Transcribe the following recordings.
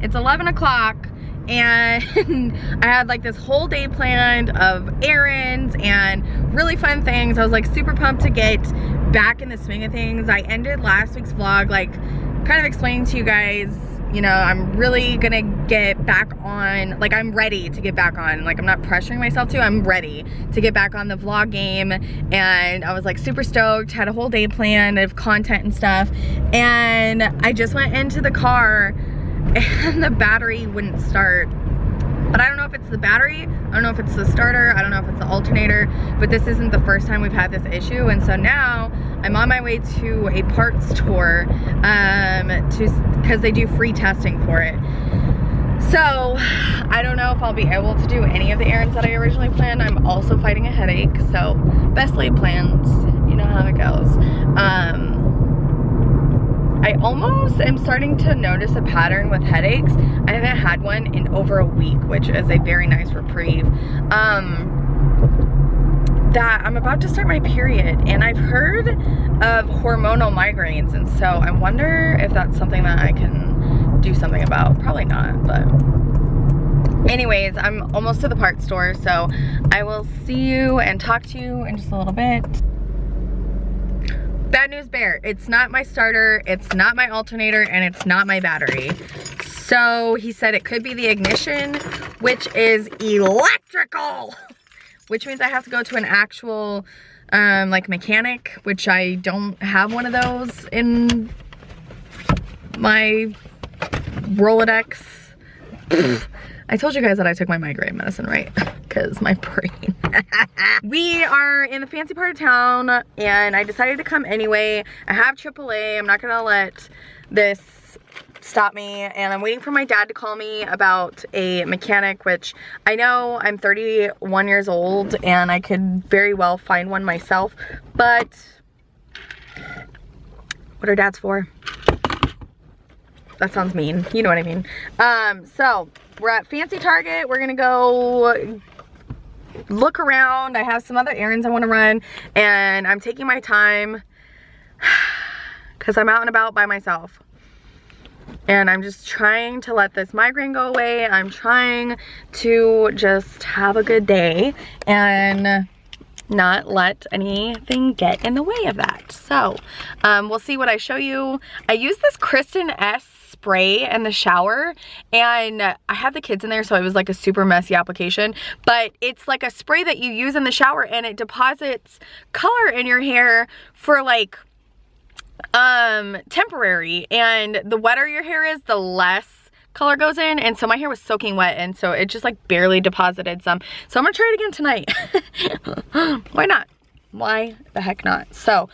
it's 11 o'clock and I had like this whole day planned of errands and really fun things. I was like super pumped to get back in the swing of things. I ended last week's vlog like kind of explaining to you guys, you know, I'm really gonna get back on, like I'm ready to get back on, like I'm not pressuring myself to, I'm ready to get back on the vlog game. And I was like super stoked, had a whole day planned of content and stuff. And I just went into the car and the battery wouldn't start. But I don't know if it's the battery, I don't know if it's the starter, I don't know if it's the alternator, but this isn't the first time we've had this issue. And so now I'm on my way to a parts store because they do free testing for it. So I don't know if I'll be able to do any of the errands that I originally planned. I'm also fighting a headache, so best laid plans, you know how it goes. I almost am starting to notice a pattern with headaches. I haven't had one in over a week, which is a very nice reprieve. That I'm about to start my period, and I've heard of hormonal migraines, and so I wonder if that's something that I can do something about. Probably not, but anyways, I'm almost to the parts store, so I will see you and talk to you in just a little bit. Bad news bear, it's not my starter, it's not my alternator, and it's not my battery. So he said it could be the ignition, which is electrical, which means I have to go to an actual like mechanic, which I don't have one of those in my Rolodex. I told you guys that I took my migraine medicine, right? Because my brain. We are in the fancy part of town and I decided to come anyway. I have AAA. I'm not gonna let this stop me, and I'm waiting for my dad to call me about a mechanic, which I know I'm 31 years old and I could very well find one myself, but what are dads for? That sounds mean, you know what I mean. So we're at Fancy Target. We're gonna go look around. I have some other errands I want to run, and I'm taking my time because I'm out and about by myself. And I'm just trying to let this migraine go away. I'm trying to just have a good day and not let anything get in the way of that. So we'll see what I show you. I use this Krista S spray in the shower, and I had the kids in there, so it was like a super messy application, but it's like a spray that you use in the shower and it deposits color in your hair for like temporary, and the wetter your hair is, the less color goes in. And so my hair was soaking wet, and so it just like barely deposited some. So I'm gonna try it again tonight. Why not? Why the heck not? So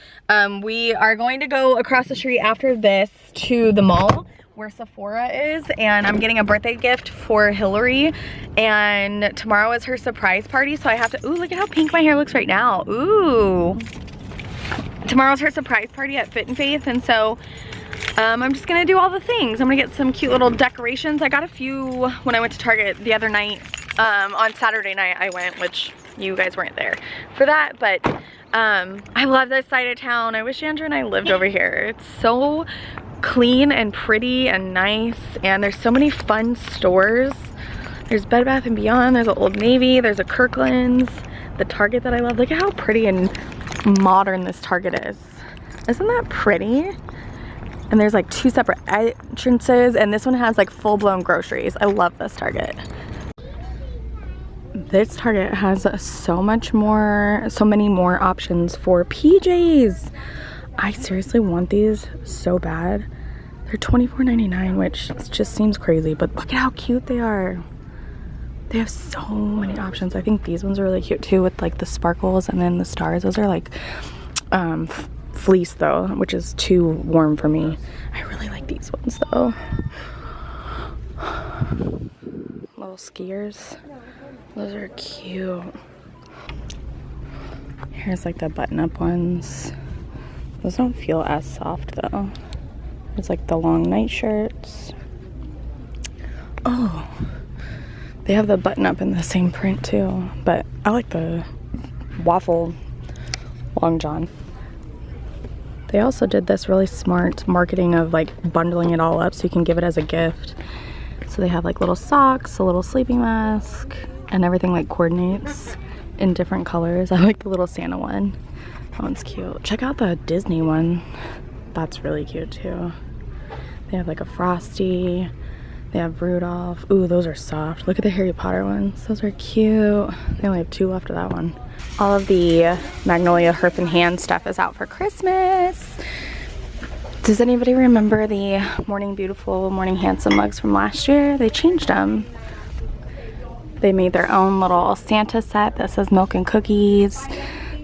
we are going to go across the street after this to the mall where Sephora is, and I'm getting a birthday gift for Hillary, and tomorrow is her surprise party, so I have to, ooh, look at how pink my hair looks right now. Ooh. Tomorrow's her surprise party at Fit and Faith, and so I'm just gonna do all the things. I'm gonna get some cute little decorations. I got a few when I went to Target the other night. On Saturday night I went, which you guys weren't there for that, but I love this side of town. I wish Andrew and I lived over here. It's so clean and pretty and nice, and there's so many fun stores. There's Bed Bath & Beyond, there's an Old Navy, there's a Kirkland's, the Target that I love. Look at how pretty and modern this Target is. Isn't that pretty? And there's like two separate entrances, and this one has like full-blown groceries. I love this Target. This Target has so many more options for PJs. I seriously want these so bad. They're $24.99, which just seems crazy, but look at how cute they are. They have so many options. I think these ones are really cute too, with like the sparkles and then the stars. Those are like fleece though, which is too warm for me. I really like these ones though. Little skiers. Those are cute. Here's like the button-up ones. Those don't feel as soft though. There's like the long night shirts. Oh, they have the button-up in the same print too, but I like the waffle long john. They also did this really smart marketing of like bundling it all up so you can give it as a gift. So they have like little socks, a little sleeping mask, and everything like coordinates in different colors. I like the little Santa one. That one's cute. Check out the Disney one. That's really cute too. They have like a Frosty. They have Rudolph. Ooh, those are soft. Look at the Harry Potter ones. Those are cute. They only have 2 left of that one. All of the Magnolia Hearth and Hand stuff is out for Christmas. Does anybody remember the Morning Beautiful, Morning Handsome mugs from last year? They changed them. They made their own little Santa set that says milk and cookies.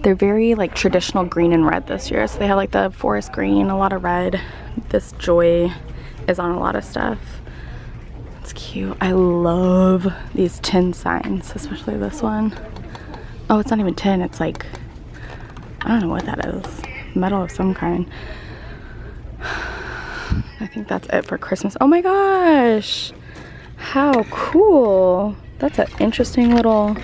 They're very like traditional green and red this year. So they have like the forest green, a lot of red. This joy is on a lot of stuff. It's cute. I love these tin signs, especially this one. Oh, it's not even tin. It's like, I don't know what that is. Metal of some kind. I think that's it for Christmas. Oh my gosh. How cool. That's an interesting little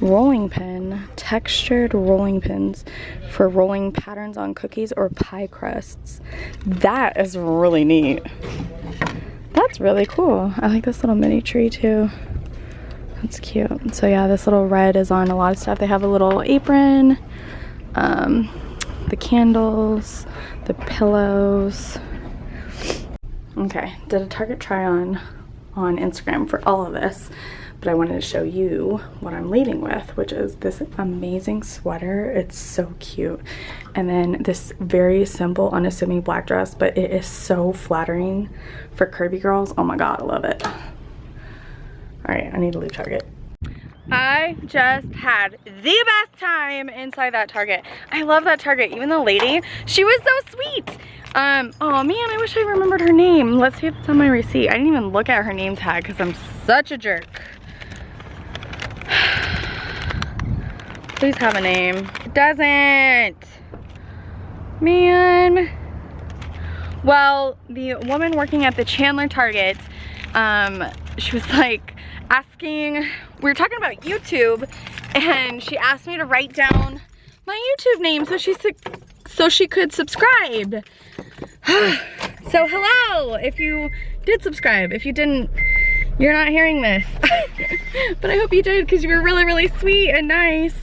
rolling pin. Textured rolling pins for rolling patterns on cookies or pie crusts. That is really neat. That's really cool. I like this little mini tree too. That's cute. So yeah, this little red is on a lot of stuff. They have a little apron, the candles, the pillows. Okay, did a Target try on Instagram for all of this, but I wanted to show you what I'm leaving with, which is this amazing sweater. It's so cute. And then this very simple, unassuming black dress, but it is so flattering for curvy girls. Oh my God, I love it. All right, I need to leave Target. I just had the best time inside that Target. I love that Target. Even the lady, she was so sweet. Oh man, I wish I remembered her name. Let's see if it's on my receipt. I didn't even look at her name tag because I'm such a jerk. Please have a name. It doesn't. Man. Well, the woman working at the Chandler Target, she was like asking, we were talking about YouTube, and she asked me to write down my YouTube name so she could subscribe. So hello, if you did subscribe. If you didn't, you're not hearing this. But I hope you did because you were really, really sweet and nice.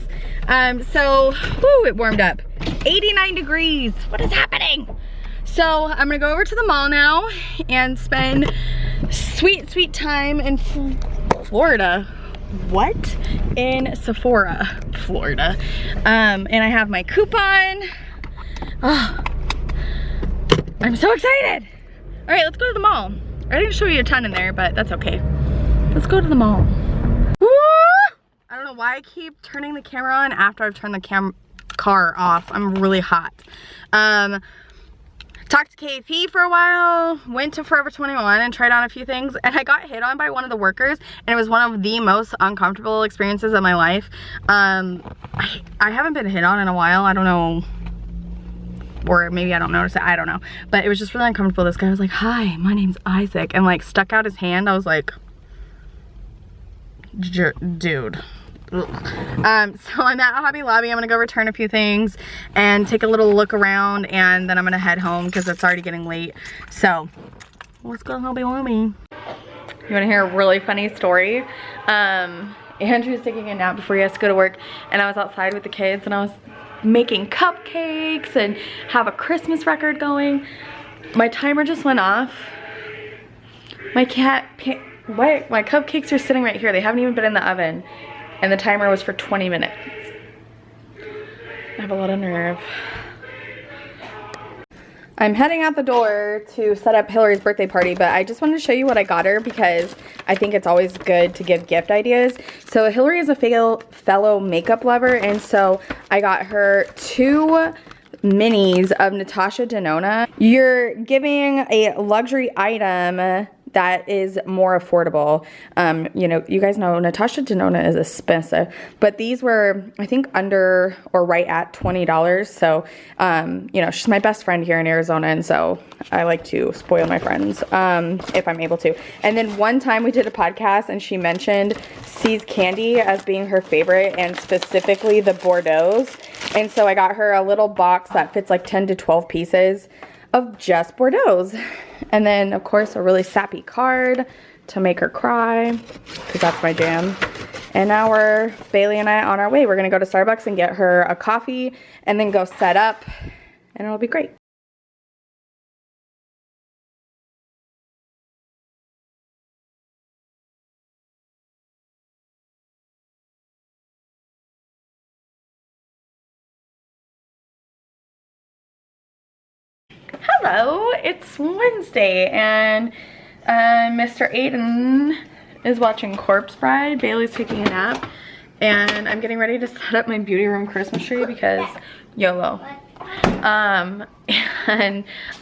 So, whoo, it warmed up. 89 degrees, what is happening? So I'm gonna go over to the mall now and spend sweet, sweet time in Florida. What? In Sephora, Florida. And I have my coupon. Oh, I'm so excited. All right, let's go to the mall. I didn't show you a ton in there, but that's okay. Let's go to the mall. Woo! I don't know why I keep turning the camera on after I've turned the car off. I'm really hot. Talked to KP for a while, went to Forever 21 and tried on a few things, and I got hit on by one of the workers, and it was one of the most uncomfortable experiences of my life. I haven't been hit on in a while. I don't know, or maybe I don't notice it, I don't know, but it was just really uncomfortable. This guy was like, "Hi, my name's Isaac," and like stuck out his hand. I was like, dude. So I'm at Hobby Lobby. I'm gonna go return a few things and take a little look around, and then I'm gonna head home because it's already getting late. So let's go to Hobby Lobby. You wanna hear a really funny story? Andrew's taking a nap before he has to go to work, and I was outside with the kids and I was making cupcakes and have a Christmas record going. My timer just went off. My cupcakes are sitting right here. They haven't even been in the oven. And the timer was for 20 minutes. I have a lot of nerve. I'm heading out the door to set up Hillary's birthday party, but I just wanted to show you what I got her because I think it's always good to give gift ideas. So Hillary is a fellow makeup lover, and so I got her 2 minis of Natasha Denona. You're giving a luxury item that is more affordable. You know, you guys know Natasha Denona is expensive, but these were, I think, under or right at $20. So, you know, she's my best friend here in Arizona, and so I like to spoil my friends if I'm able to. And then one time we did a podcast and she mentioned C's Candy as being her favorite, and specifically the Bordeaux's. And so I got her a little box that fits like 10 to 12 pieces of just Bordeaux's. And then of course a really sappy card to make her cry, because that's my jam. And now Bailey and I on our way. We're gonna go to Starbucks and get her a coffee and then go set up, and it'll be great. Hello, it's Wednesday, and Mr. Aiden is watching Corpse Bride. Bailey's taking a nap, and I'm getting ready to set up my beauty room Christmas tree because YOLO. And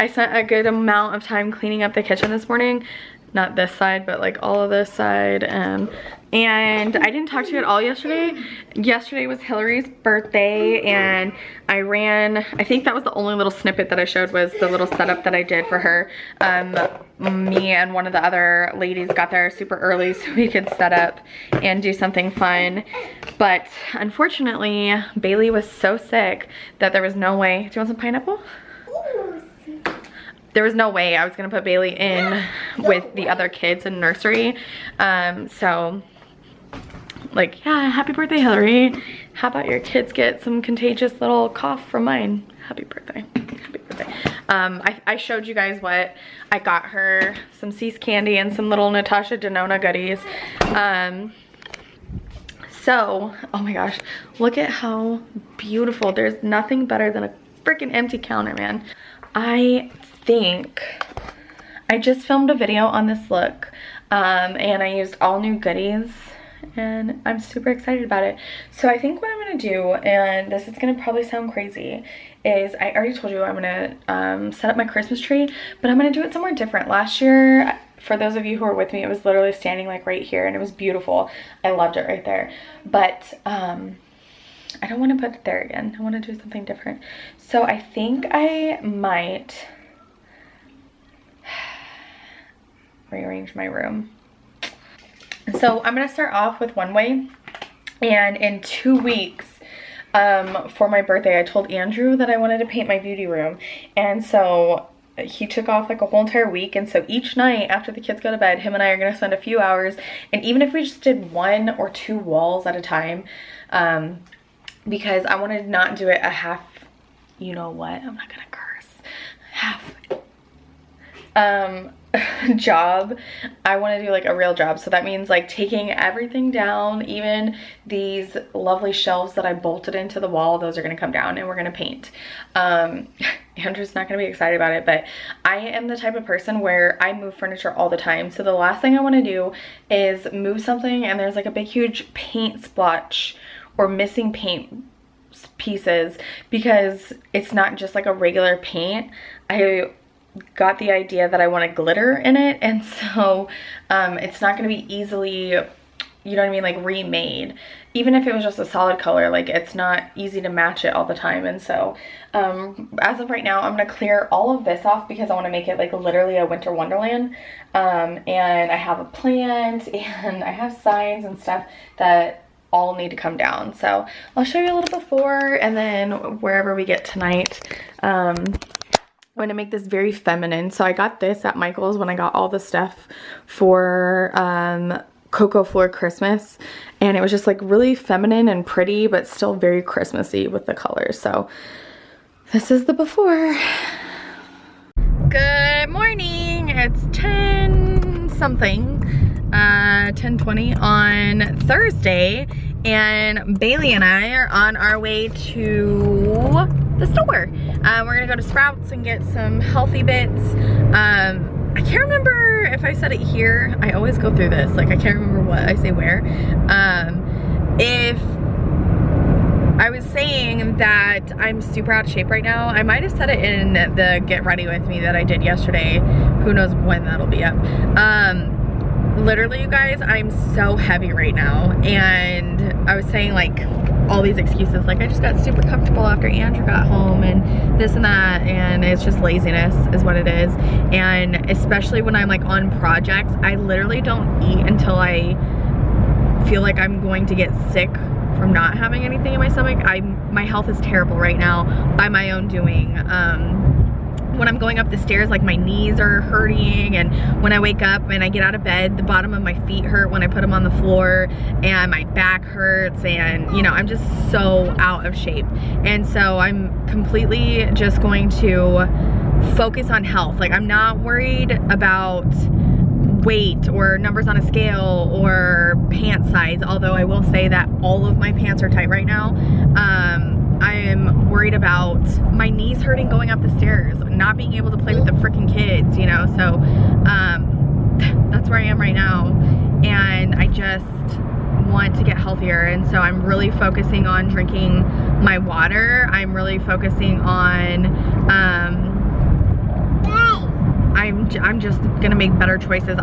I spent a good amount of time cleaning up the kitchen this morning. Not this side, but like all of this side. And I didn't talk to you at all yesterday. Yesterday was Hillary's birthday, and I think that was the only little snippet that I showed, was the little setup that I did for her. Me and one of the other ladies got there super early so we could set up and do something fun. But unfortunately, Bailey was so sick that there was no way. Do you want some pineapple? There was no way I was gonna put Bailey in with the other kids in nursery. So like, yeah, happy birthday, Hillary. How about your kids get some contagious little cough from mine? Happy birthday, happy birthday. I showed you guys what I got her, some Cease candy and some little Natasha Denona goodies. So, oh my gosh, look at how beautiful. There's nothing better than a freaking empty counter, man. I think I just filmed a video on this look, and I used all new goodies, and I'm super excited about it. So I think what I'm gonna do, and this is gonna probably sound crazy, is I already told you I'm gonna set up my Christmas tree, but I'm gonna do it somewhere different. Last year, for those of you who were with me, it was literally standing like right here, and it was beautiful. I loved it right there. But I don't want to put it there again. I want to do something different. So I think I might rearrange my room. So I'm going to start off with one way, and in 2 weeks for my birthday I told Andrew that I wanted to paint my beauty room, and so he took off like a whole entire week. And so each night after the kids go to bed, him and I are going to spend a few hours, and even if we just did 1 or 2 walls at a time, because I want to not do it a half, you know what, I'm not gonna curse, half job. I want to do like a real job. So that means like taking everything down, even these lovely shelves that I bolted into the wall, those are going to come down and we're going to paint. Andrew's not going to be excited about it, but I am the type of person where I move furniture all the time. So the last thing I want to do is move something and there's like a big huge paint splotch or missing paint pieces, because it's not just like a regular paint. I got the idea that I want glitter in it, and so it's not going to be easily, you know what I mean, like remade. Even if it was just a solid color, like it's not easy to match it all the time. And so as of right now, I'm going to clear all of this off because I want to make it like literally a winter wonderland. And I have a plant and I have signs and stuff that all need to come down. So I'll show you a little before, and then wherever we get tonight, I'm going to make this very feminine. So I got this at Michael's when I got all the stuff for Cocco Fleur Christmas, and it was just like really feminine and pretty, but still very Christmassy with the colors. So this is the before. Good morning. It's 10 something, 10:20 on Thursday, and Bailey and I are on our way to the store. We're gonna go to Sprouts and get some healthy bits. I can't remember if I said it here. I always go through this, like I can't remember what I say where. If I was saying that I'm super out of shape right now, I might have said it in the get ready with me that I did yesterday. Who knows when that'll be up. Literally, you guys, I'm so heavy right now, and I was saying like all these excuses, like I just got super comfortable after Andrew got home and this and that, and it's just laziness is what it is. And especially when I'm like on projects, I literally don't eat until I feel like I'm going to get sick from not having anything in my stomach. My health is terrible right now by my own doing. when I'm going up the stairs, like my knees are hurting, and when I wake up and I get out of bed, the bottom of my feet hurt when I put them on the floor, and my back hurts, and you know, I'm just so out of shape. And so I'm completely just going to focus on health. Like, I'm not worried about weight or numbers on a scale or pant size, although I will say that all of my pants are tight right now. I am worried about my knees hurting going up the stairs, not being able to play with the freaking kids, you know. So that's where I am right now, and I just want to get healthier. And so I'm really focusing on drinking my water. I'm really focusing on I'm just gonna make better choices.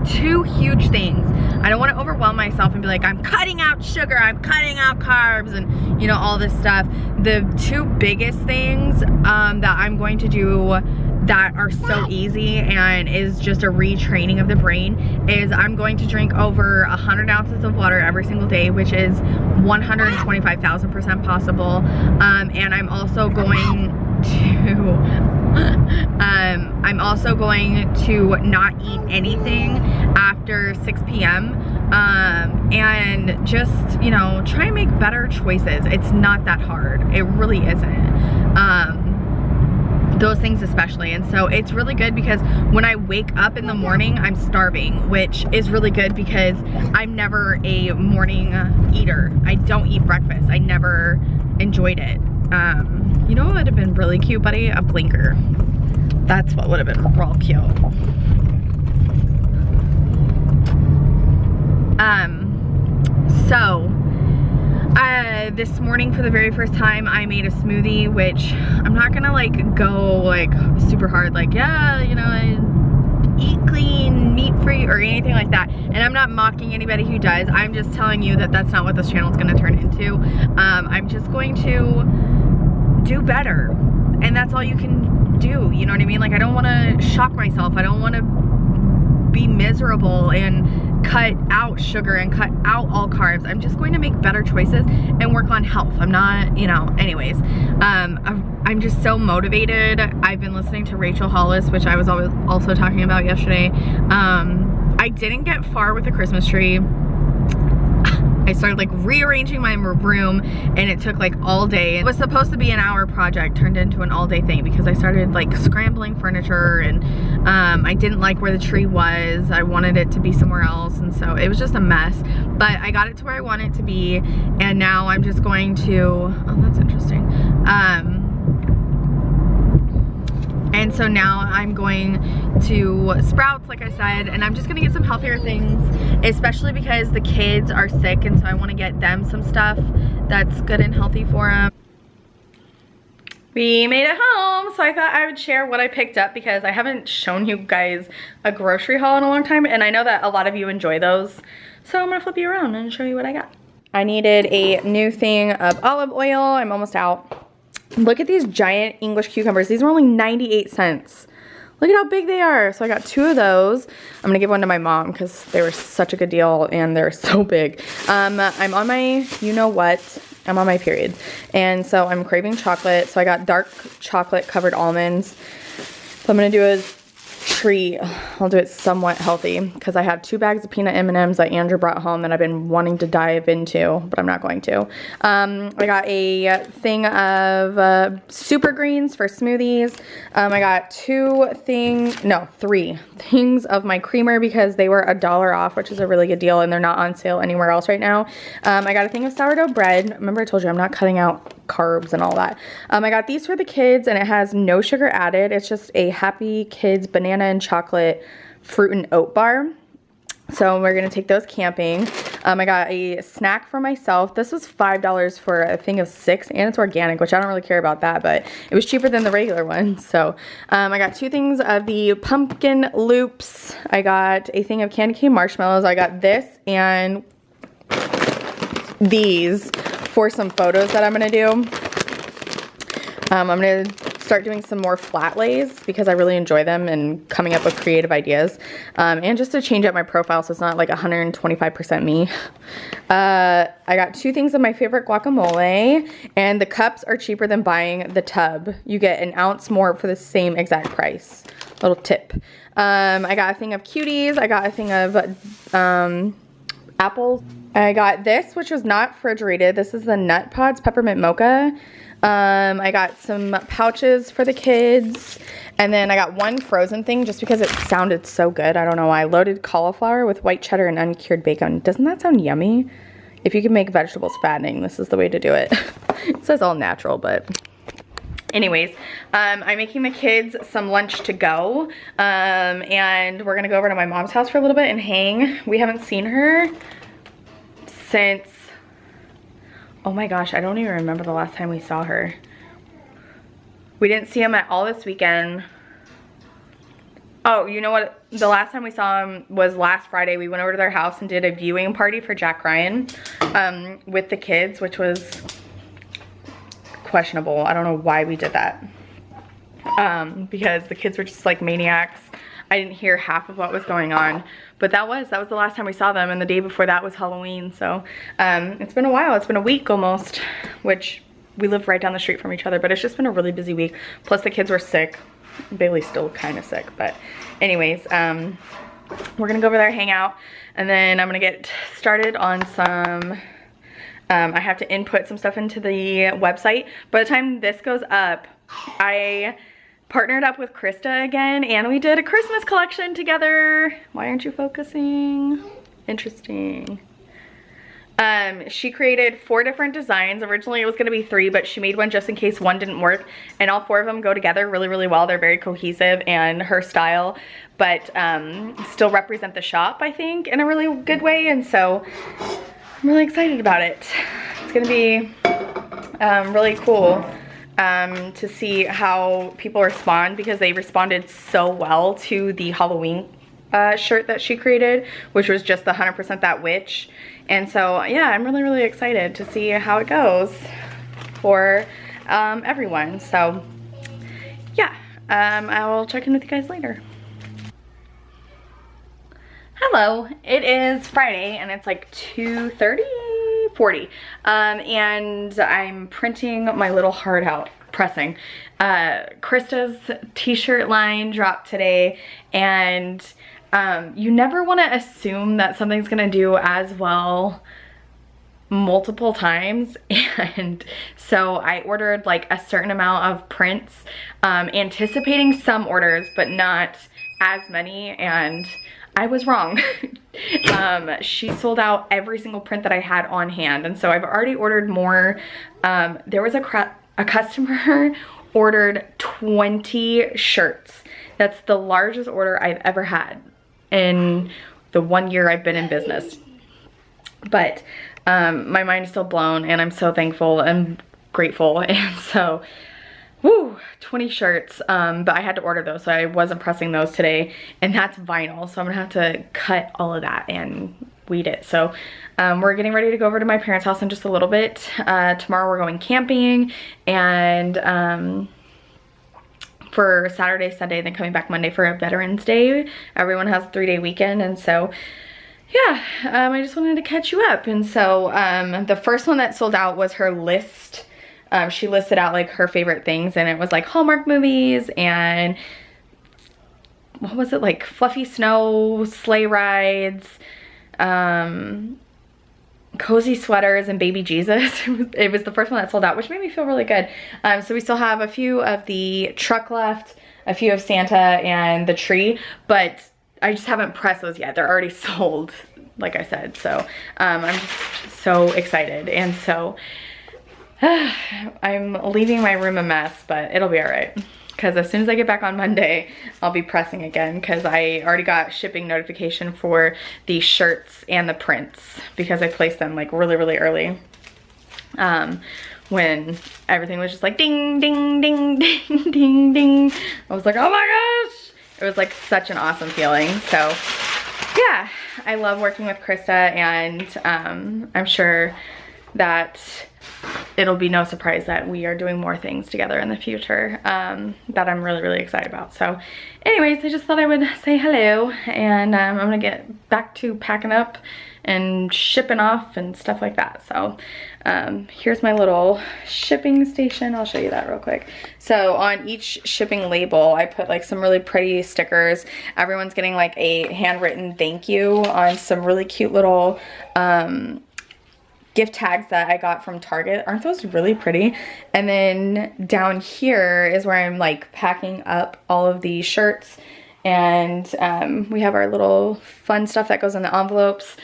Two huge things. I don't want to overwhelm myself and be like, I'm cutting out sugar, I'm cutting out carbs, and you know, all this stuff. The two biggest things that I'm going to do that are so easy and is just a retraining of the brain is I'm going to drink over 100 ounces of water every single day, which is 125,000% possible. And I'm also going to not eat anything after 6 p.m. And just, you know, try and make better choices. It's not that hard. It really isn't. Those things especially. And so it's really good because when I wake up in the morning, I'm starving, which is really good because I'm never a morning eater. I don't eat breakfast. I never enjoyed it. You know what would have been really cute, buddy? A blinker. That's what would have been real cute. This morning for the very first time I made a smoothie, which I'm not gonna like go like super hard, like, yeah, you know, I eat clean, meat free, or anything like that. And I'm not mocking anybody who does. I'm just telling you that that's not what this channel is gonna turn into. I'm just going to do better, and that's all you can do, you know what I mean? Like, I don't want to shock myself. I don't want to be miserable and cut out sugar and cut out all carbs. I'm just going to make better choices and work on health. I'm not, you know, anyways. I'm just so motivated. I've been listening to Rachel Hollis, which I was also talking about yesterday. I didn't get far with the Christmas tree. I started like rearranging my room, and it took like all day. It was supposed to be an hour project, turned into an all-day thing because I started like scrambling furniture, and I didn't like where the tree was. I wanted it to be somewhere else, and so it was just a mess. But I got it to where I want it to be, and now I'm just going to, oh, that's interesting. And so now I'm going to Sprouts, like I said, and I'm just gonna get some healthier things, especially because the kids are sick, and so I wanna get them some stuff that's good and healthy for them. We made it home, so I thought I would share what I picked up because I haven't shown you guys a grocery haul in a long time, and I know that a lot of you enjoy those. So I'm gonna flip you around and show you what I got. I needed a new thing of olive oil. I'm almost out. Look at these giant English cucumbers. These were only 98 cents. Look at how big they are. So I got 2 of those. I'm gonna give one to my mom because they were such a good deal and they're so big. I'm on my, you know what, I'm on my period. And so I'm craving chocolate. So I got dark chocolate covered almonds. So I'm gonna do a treat. I'll do it somewhat healthy because I have 2 bags of peanut M&Ms that Andrew brought home that I've been wanting to dive into, but I'm not going to. I got a thing of super greens for smoothies. I got 3 things of my creamer because they were $1 off, which is a really good deal, and they're not on sale anywhere else right now. I got a thing of sourdough bread. Remember I told you I'm not cutting out carbs and all that. I got these for the kids, and it has no sugar added. It's just a Happy Kids banana and chocolate fruit and oat bar. So we're gonna take those camping. I got a snack for myself. This was $5 for a thing of 6, and it's organic, which I don't really care about that, but it was cheaper than the regular one. So I got 2 things of the pumpkin loops. I got a thing of candy cane marshmallows. I got this and these for some photos that I'm gonna do. I'm gonna start doing some more flat lays because I really enjoy them and coming up with creative ideas. And just to change up my profile so it's not like 125% me. I got 2 things of my favorite guacamole, and the cups are cheaper than buying the tub. You get an ounce more for the same exact price. Little tip. I got a thing of cuties. I got a thing of apples. I got this, which was not refrigerated. This is the Nut Pods Peppermint Mocha. I got some pouches for the kids, and then I got one frozen thing just because it sounded so good. I don't know why. Loaded cauliflower with white cheddar and uncured bacon. Doesn't that sound yummy? If you can make vegetables fattening, this is the way to do it. It says all natural, but anyways, I'm making the kids some lunch to go, and we're gonna go over to my mom's house for a little bit and hang. We haven't seen her since, oh my gosh, I don't even remember the last time we saw her. We didn't see him at all this weekend. Oh, you know what? The last time we saw him was last Friday. We went over to their house and did a viewing party for Jack Ryan with the kids, which was questionable. I don't know why we did that. Because the kids were just like maniacs. I didn't hear half of what was going on, but that was the last time we saw them, and the day before that was Halloween. So it's been a while. It's been a week almost, which we live right down the street from each other, but it's just been a really busy week. Plus the kids were sick. Bailey's still kind of sick, but anyways, we're gonna go over there, hang out, and then I'm gonna get started on some I have to input some stuff into the website. By the time this goes up, I partnered up with Krista again, and we did a Christmas collection together. Why aren't you focusing? Interesting. She created 4 different designs. Originally it was gonna be 3, but she made one just in case one didn't work, and all 4 of them go together really, really well. They're very cohesive and her style, but still represent the shop, I think, in a really good way, and so I'm really excited about it. It's gonna be really cool to see how people respond, because they responded so well to the Halloween shirt that she created, which was just the 100% That Witch. And so yeah, I'm really, really excited to see how it goes for everyone. So yeah, I will check in with you guys later. Hello, it is Friday and it's like 2:40, and I'm printing my little heart out, pressing. Krista's t-shirt line dropped today, and you never want to assume that something's gonna do as well multiple times, and so I ordered like a certain amount of prints, anticipating some orders but not as many, and I was wrong. She sold out every single print that I had on hand, and so I've already ordered more. There was a customer ordered 20 shirts. That's the largest order I've ever had in the 1 year I've been in business. But my mind is still blown, and I'm so thankful and grateful. And so, woo, 20 shirts, but I had to order those, so I wasn't pressing those today, and that's vinyl, so I'm gonna have to cut all of that and weed it. So we're getting ready to go over to my parents' house in just a little bit. Tomorrow we're going camping, and for Saturday, Sunday, then coming back Monday for a Veterans Day. Everyone has a 3-day weekend, and so yeah, I just wanted to catch you up. And so the first one that sold out was her list. She listed out like her favorite things, and it was like Hallmark movies and what was it, like fluffy snow, sleigh rides, cozy sweaters, and baby Jesus. It was the first one that sold out, which made me feel really good. So we still have a few of the truck left, a few of Santa and the tree, but I just haven't pressed those yet. They're already sold, like I said. So I'm just so excited. And so I'm leaving my room a mess, but it'll be all right. Because as soon as I get back on Monday, I'll be pressing again, because I already got shipping notification for the shirts and the prints, because I placed them like really, really early. When everything was just like ding, ding, ding, ding, ding, ding. I was like, oh my gosh. It was like such an awesome feeling. So yeah, I love working with Krista, and I'm sure that it'll be no surprise that we are doing more things together in the future that I'm really, really excited about. So anyways, I just thought I would say hello, and I'm gonna get back to packing up and shipping off and stuff like that. So here's my little shipping station. I'll show you that real quick. So on each shipping label, I put like some really pretty stickers. Everyone's getting like a handwritten thank you on some really cute little gift tags that I got from Target. Aren't those really pretty? And then down here is where I'm like packing up all of these shirts, and we have our little fun stuff that goes in the envelopes.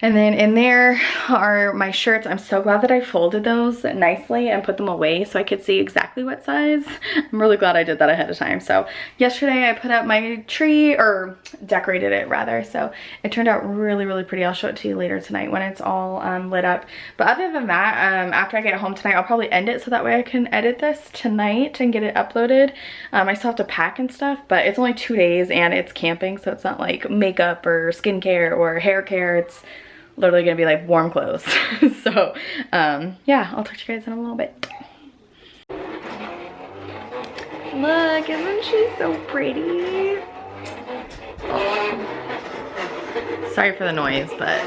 And then in there are my shirts. I'm so glad that I folded those nicely and put them away so I could see exactly what size. I'm really glad I did that ahead of time. So yesterday I put up my tree, or decorated it rather. So it turned out really, really pretty. I'll show it to you later tonight when it's all lit up. But other than that, after I get home tonight, I'll probably end it so that way I can edit this tonight and get it uploaded. I still have to pack and stuff, but it's only 2 days and it's camping, so it's not like makeup or skincare or hair care. It's literally gonna be like warm clothes. So yeah, I'll talk to you guys in a little bit. Look, isn't she so pretty? Oh. Sorry for the noise, but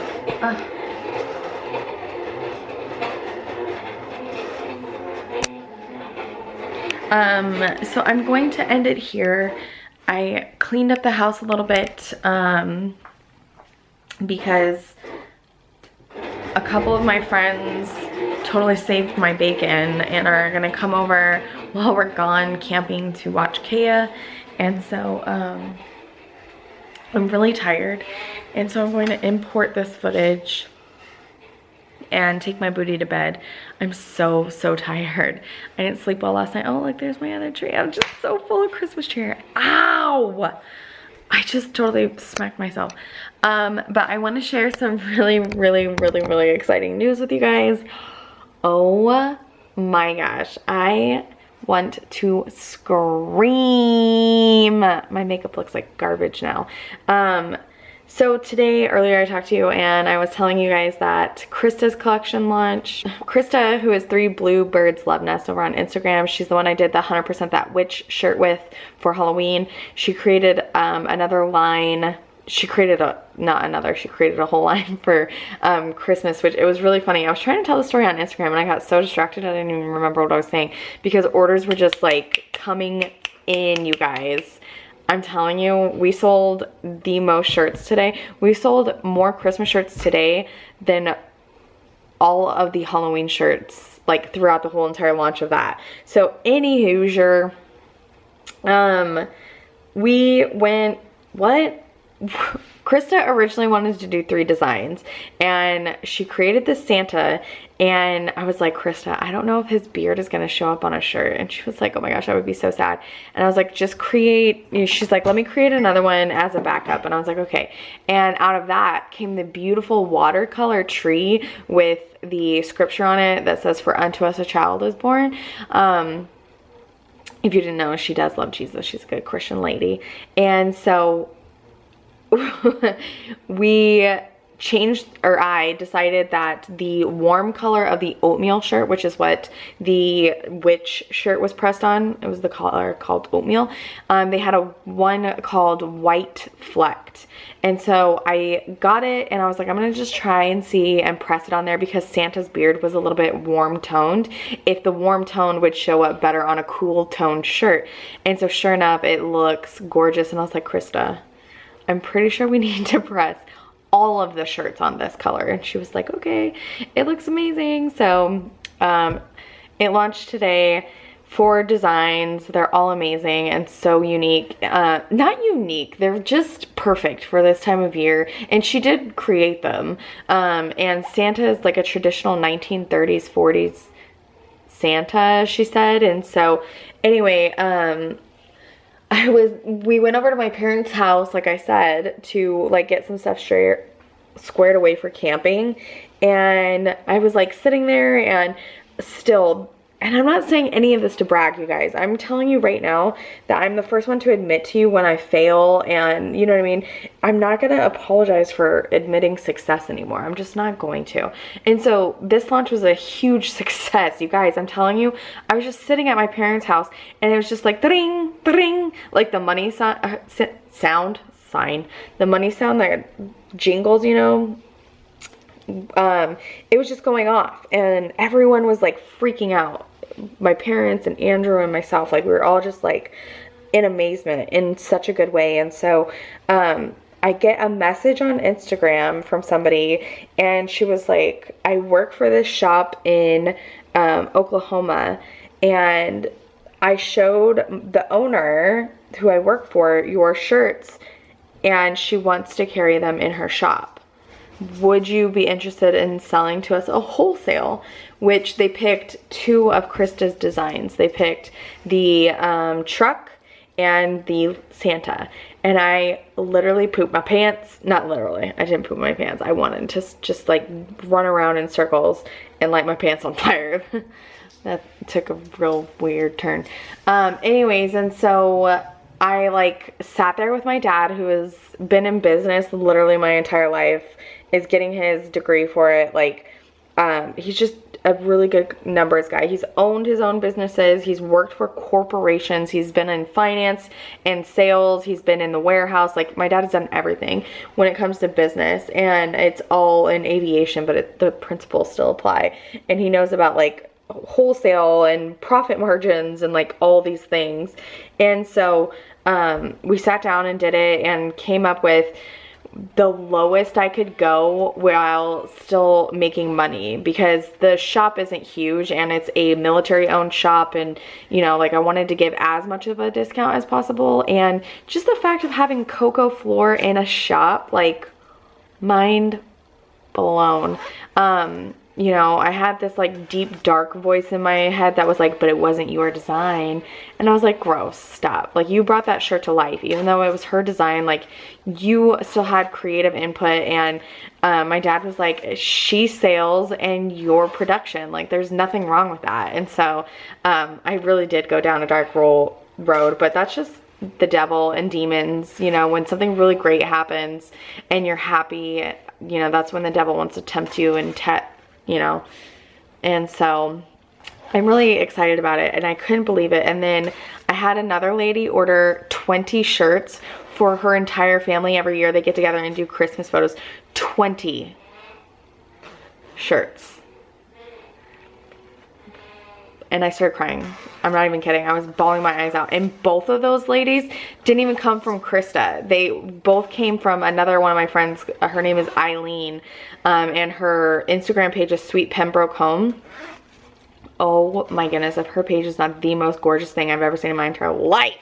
so I'm going to end it here. I cleaned up the house a little bit because a couple of my friends totally saved my bacon and are gonna come over while we're gone camping to watch Kea. And so I'm really tired, and so I'm going to import this footage and take my booty to bed. I'm so tired. I didn't sleep well last night. Oh, look, there's my other tree. I'm just so full of Christmas cheer. Ow! I just totally smacked myself. But I want to share some really exciting news with you guys. Oh my gosh, I want to scream. My makeup looks like garbage now. So today, earlier I talked to you and I was telling you guys that Krista's collection launched. Krista, who is 3 Blue Birds Love Nest over on Instagram, she's the one I did the 100% That Witch shirt with for Halloween. She created another line. She created a whole line for Christmas, which it was really funny. I was trying to tell the story on Instagram and I got so distracted I didn't even remember what I was saying, because orders were just like coming in, you guys. I'm telling you, we sold the most shirts today. We sold more Christmas shirts today than all of the Halloween shirts, like throughout the whole entire launch of that. So any Hoosier, we went, what? Krista originally wanted to do 3 designs, and she created this Santa, and I was like, Krista, I don't know if his beard is gonna show up on a shirt. And she was like, oh my gosh, I would be so sad. And I was like, just create, she's like, let me create another one as a backup. And I was like, okay. And out of that came the beautiful watercolor tree with the scripture on it that says, for unto us a child is born. If you didn't know, she does love Jesus. She's a good Christian lady. And so I decided that the warm color of the oatmeal shirt, which is what the witch shirt was pressed on, it was the color called oatmeal. They had one called white flecked. And so I got it and I was like, I'm gonna just try and see and press it on there, because Santa's beard was a little bit warm toned, if the warm tone would show up better on a cool toned shirt. And so sure enough, it looks gorgeous. And I was like, Krista, I'm pretty sure we need to press all of the shirts on this color. And she was like, okay, it looks amazing. So it launched today. 4 designs. They're all amazing and so unique. Not unique, they're just perfect for this time of year. And she did create them. And Santa is like a traditional 1930s, 40s Santa, she said. And so anyway, we went over to my parents' house, like I said, to like get some stuff squared away for camping. And I was like sitting there, and still and I'm not saying any of this to brag, you guys. I'm telling you right now that I'm the first one to admit to you when I fail, and you know what I mean? I'm not gonna apologize for admitting success anymore. I'm just not going to. And so this launch was a huge success, you guys. I'm telling you, I was just sitting at my parents' house and it was just like ding, ding, like the money sound sign, the money sound that jingles, you know. It was just going off and everyone was like freaking out. My parents and Andrew and myself, like we were all just like in amazement in such a good way. And so I get a message on Instagram from somebody and she was like, I work for this shop in Oklahoma, and I showed the owner who I work for your shirts and she wants to carry them in her shop. Would you be interested in selling to us a wholesale? Which they picked 2 of Krista's designs. They picked the truck and the Santa. And I literally pooped my pants. Not literally, I didn't poop my pants. I wanted to just like run around in circles and light my pants on fire. That took a real weird turn. Anyways, and so I like sat there with my dad, who has been in business literally my entire life, is getting his degree for it. Like, he's just a really good numbers guy. He's owned his own businesses. He's worked for corporations. He's been in finance and sales. He's been in the warehouse. Like, my dad has done everything when it comes to business, and it's all in aviation, but the principles still apply. And he knows about like wholesale and profit margins and like all these things. And so we sat down and did it and came up with the lowest I could go while still making money, because the shop isn't huge and it's a military owned shop, and you know, like I wanted to give as much of a discount as possible. And just the fact of having Cocco Fleur in a shop, like, mind blown. You know, I had this like deep dark voice in my head that was like, but it wasn't your design. And I was like, gross, stop. Like, you brought that shirt to life. Even though it was her design, like, you still had creative input. And my dad was like, she sales and your production. Like, there's nothing wrong with that. And so I really did go down a dark road, but that's just the devil and demons. You know, when something really great happens and you're happy, you know, that's when the devil wants to tempt you and you know. And so I'm really excited about it and I couldn't believe it. And then I had another lady order 20 shirts for her entire family. Every year they get together and do Christmas photos. 20 shirts. And I started crying. I'm not even kidding. I was bawling my eyes out. And both of those ladies didn't even come from Krista. They both came from another one of my friends. Her name is Eileen. And her Instagram page is Sweet Pembroke Home. Oh my goodness. If her page is not the most gorgeous thing I've ever seen in my entire life.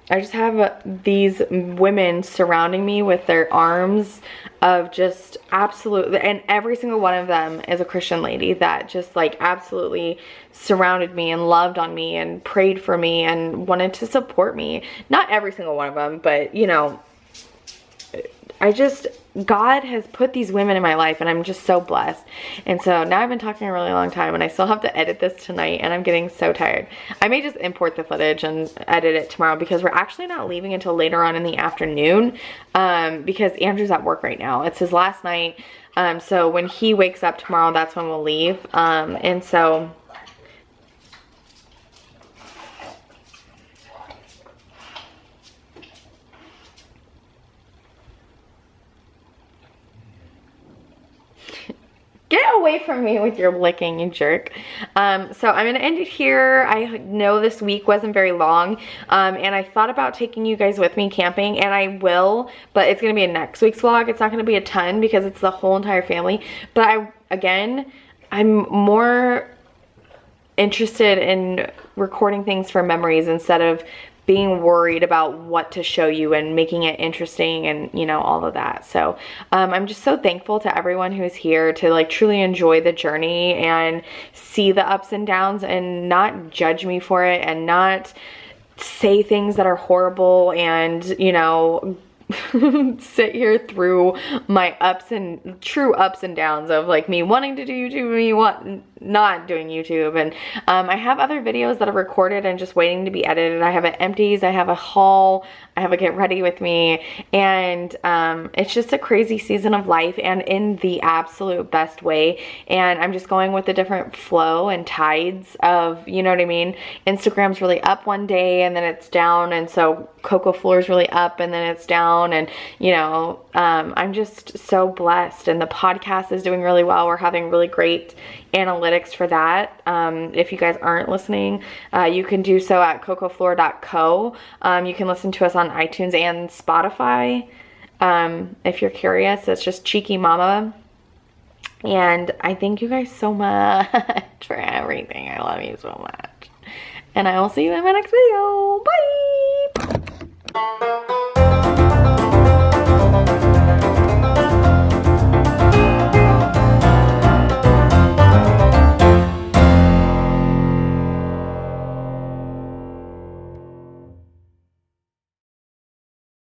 I just have these women surrounding me with their arms of just absolutely, and every single one of them is a Christian lady that just like absolutely surrounded me and loved on me and prayed for me and wanted to support me. Not every single one of them, but you know, God has put these women in my life and I'm just so blessed. And so now I've been talking a really long time and I still have to edit this tonight and I'm getting so tired. I may just import the footage and edit it tomorrow because we're actually not leaving until later on in the afternoon because Andrew's at work right now. It's his last night. So when he wakes up tomorrow, that's when we'll leave. And so get away from me with your licking, you jerk. So I'm gonna end it here. I know this week wasn't very long, and I thought about taking you guys with me camping, and I will, but it's gonna be a next week's vlog. It's not gonna be a ton because it's the whole entire family. But I'm more interested in recording things for memories instead of being worried about what to show you and making it interesting and, you know, all of that. So I'm just so thankful to everyone who's here to like truly enjoy the journey and see the ups and downs and not judge me for it and not say things that are horrible and, you know, sit here through my true ups and downs of like me wanting to do YouTube, me not doing YouTube. And I have other videos that are recorded and just waiting to be edited. I have an empties, I have a haul, I have a get ready with me, and it's just a crazy season of life, and in the absolute best way. And I'm just going with the different flow and tides of, you know what I mean? Instagram's really up one day and then it's down, and so Cocco Fleur is really up and then it's down, and you know, I'm just so blessed, and the podcast is doing really well. We're having really great analytics for that. If you guys aren't listening, you can do so at coccofleur.co. You can listen to us on iTunes and Spotify. If you're curious, it's just Cheeky Mama. And I thank you guys so much for everything. I love you so much. And I will see you in my next video. Bye!